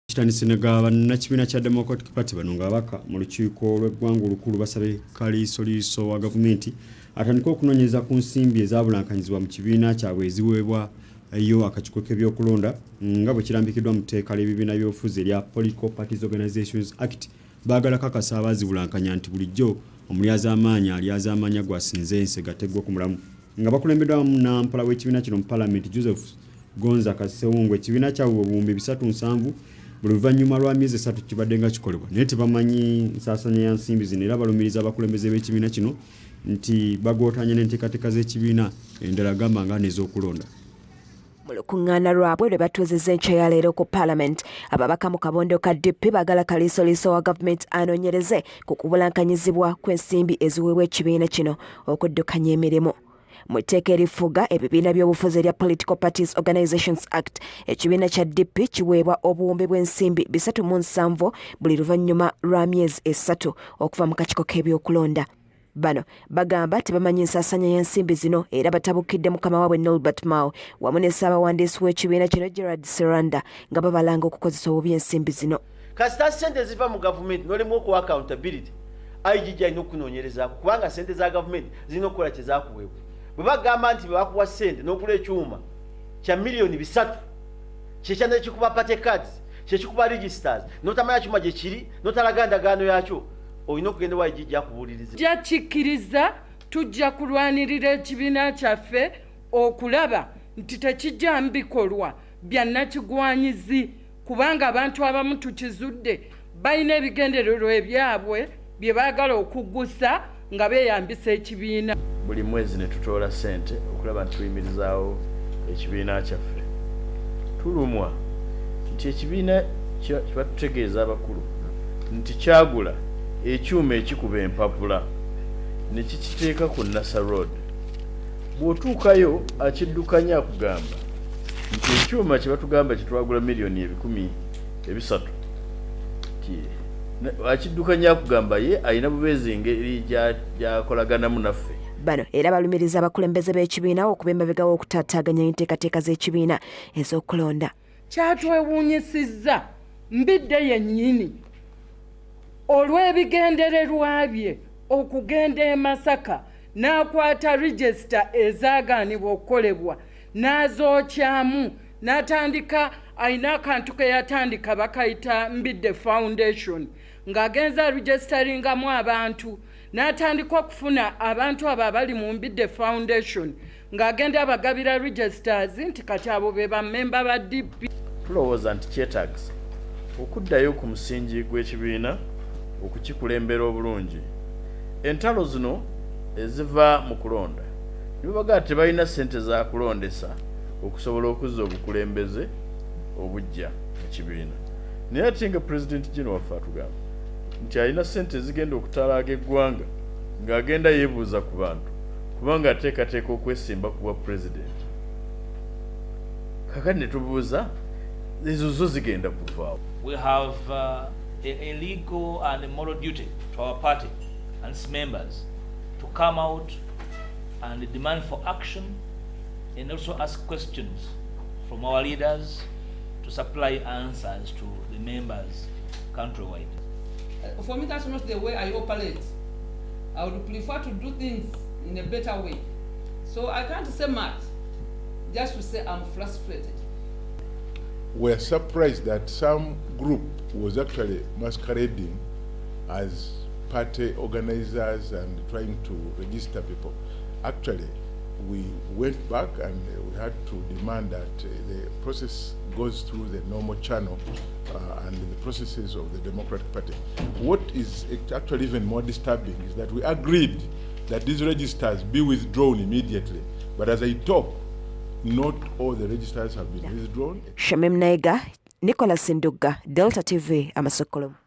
Kitanisinega bannakibiina kya Democratic Party bano nga Ababaka mu lukiiko lw'eggwanga olukulu basabe kaliisoliiso wa gavumenti atandika okunoonyereza ku nsimbi ezaabulankanyizibwa mu kibiina kyabwe eziweebwa yo akakiiko k'ebyokulonda nga bwe kirambikiddwa mu tteeka ly'ebibiina by'obufuzi erya Political Parties Organizations Act. Baagala kakasa abaazibulankanya nti bulijjo omulyazaamaanyi alyazaamaanya gwasinze ensi gateggwa ku mulamu nga bakulembeddwa Nampala w'ekibiina kino mu Paalamenti Joseph Gonza Kasewungu. Ekibiina kyabwe obuwumbi 370 buli luvannyuma lwa myezi 3 kibadde nga kikolebwa naye tebamanyi nsaasaanya ya nsimbi zino era balumiriza abakulembeze b'ekibiina kino nti bagootanye n'enteekateeka z'ekibiina endala gamba nga n'ez'okulonda. Mu lukuŋŋaana lwabwe lwe batuuzizza enkya ya leero ku Paalamenti, ababaka mu kabondo ka DP baagala kaliisoliiso wa gavumenti anoonyereze ku kubulankanyizibwa kw'ensimbi eziweebwa ekibiina kino okuddukanya emirimu. Mu tteeka erifuga ebibiina by'obufuzi erya Political Parties Organizations Act, ekibiina kya DP kiweebwa obuwumbi bw'ensimbi 370 buli luvannyuma lwa myezi 3 okuva mu kakiiko k'ebyokulonda. Bano bagamba tebamanyi nsaasaanya y'ensimbi zino era batabukidde mukama waabwe Norbert Mao wamu ne ssaabawandiisi w'ekibiina kino Gerard Seranda nga babalanga okukozesa obubi ensimbi zino. Kasita ssente ziva mu gavumenti n'olemu okuwa accountability IGG alina okunoonyereza kubanga ssente za gavumenti zirina okukola kye zaakuweebwa. Bwe bagamba nti bakuwa ssente n'okula ekyuma kya miliyoni 3 kyekya nekikuba party cards kyekikuba registers n'otamanya kyuma gye kiri n'otalaga endagaano yakyo olina okugenda wa IGG akubuuliriza. Tujja kikkiriza, tujja kulwanirira ekibiina kyaffe okulaba nti tekijja bikolwa bya nnakigwanyizi kubanga abantu abamu tukizudde balina ebigendererwa ebyabwe bye baagala okuggusa nga beeyambisa ekibiina. Buli mwezi ne tutoola ssente okulaba nti tuyimirizaawo ekibiina kyaffe. Tulumwa nti ekibiina kibatutegeeza abakulu nti kyagula ekyuma ekikuba empapula ne kikiteeka ku Nasa Road. Bw'otuukayo akiddukanya akugamba nti ekyuma kye batugamba kitwagula miliyoni 300,000 akiddukanya akugamba ye alina bubeezi engeri gyakolaganamu naffe. Bano era balumiriza abakulembeze b'ekibiina okuba emabega w'okutaataaganya enteekateeka z'ekibiina ez'okulonda. Kyatwewuunyisizza mbidde yennyini olw'ebigendererwa bye okugenda e Masaka n'akwata register ezaagaanibwa okukolebwa n'azookyamu n'atandika alina akantu ke yatandika bakayita Mbidde Foundation ng'agenza registeringamu abantu n'atandika okufuna abantu abo abali mu Mbidde Foundation ng'agenda abagabira registers nti kati abo be bammemba ba DP. Tulowooza nti kyetaagisa okuddayo ku musingi gw'ekibiina okukikulembera obulungi. Entalo zino eziva mu kulonda ne babaga tebalina ssente za kulondesa okusobola okuzza obukulembeze obujja ekibiina. Naye ate nga President General waffe atugamba nti alina ssente zigenda okutalaaga eggwanga ng'agenda yeebuuza ku bantu kubanga ateekateeka okwesimba ku bwa President. Kakati ne tubuuza ezo zo zigenda kuvaawo. We have a legal and a moral duty to our party and its members to come out and demand for action and also ask questions from our leaders to supply answers to the members countrywide. For me, that's not the way I operate. I would prefer to do things in a better way. So I can't say much, just to say I'm frustrated. We're surprised that some group was actually masquerading as party organizers and trying to register people. Actually, we went back and we had to demand that the process goes through the normal channel and the processes of the Democratic Party. What is actually even more disturbing is that we agreed that these registers be withdrawn immediately. But as I talk, not all the registers have been withdrawn. Shamim Naiga, Nicholas Ndugga, Delta TV, Amasukkulumu.